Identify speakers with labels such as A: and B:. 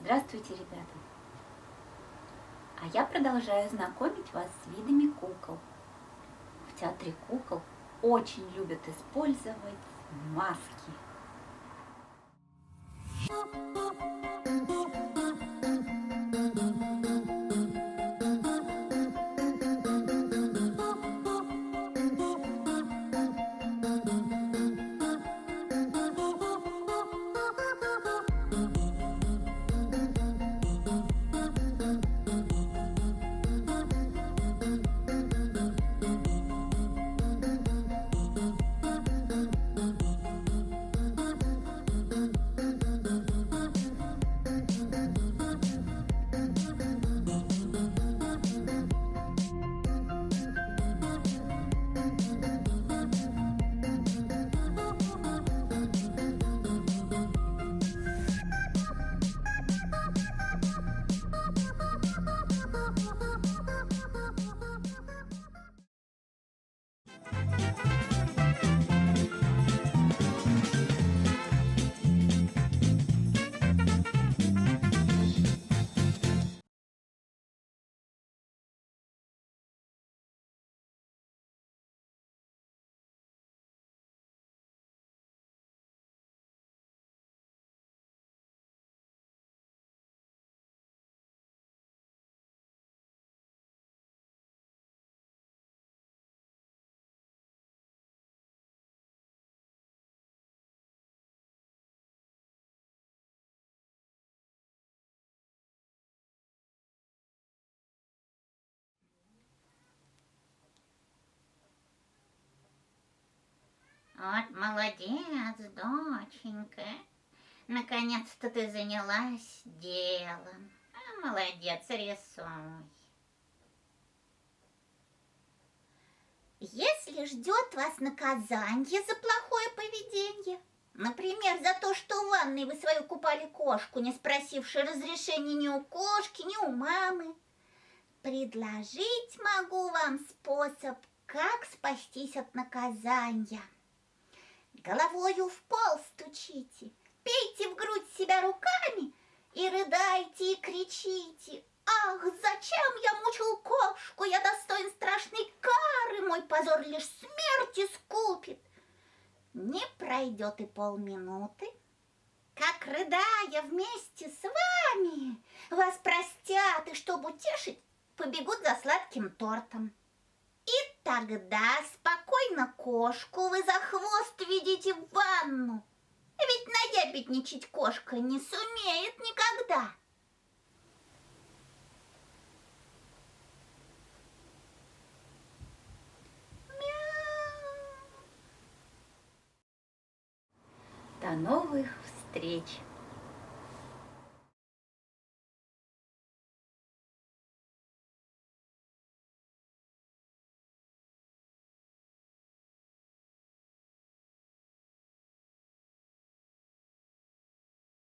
A: Здравствуйте, ребята! А я продолжаю знакомить вас с видами кукол. В театре кукол очень любят использовать маски.
B: Вот молодец, доченька. Наконец-то ты занялась делом. Молодец, рисуй. Если ждет вас наказание за плохое поведение, например, за то, что в ванной вы свою купали кошку, не спросивши разрешения ни у кошки, ни у мамы, предложить могу вам способ, как спастись от наказания. Головою в пол стучите, пейте в грудь себя руками и рыдайте, и кричите: «Ах, зачем я мучил кошку? Я достоин страшной кары, мой позор лишь смерть искупит». Не пройдет и полминуты, как, рыдая вместе с вами, вас простят и, чтобы утешить, побегут за сладким тортом. И тогда спокойно кошку вы за хвост ведите в ванну. Ведь наябедничать кошка не сумеет никогда.
A: До новых встреч!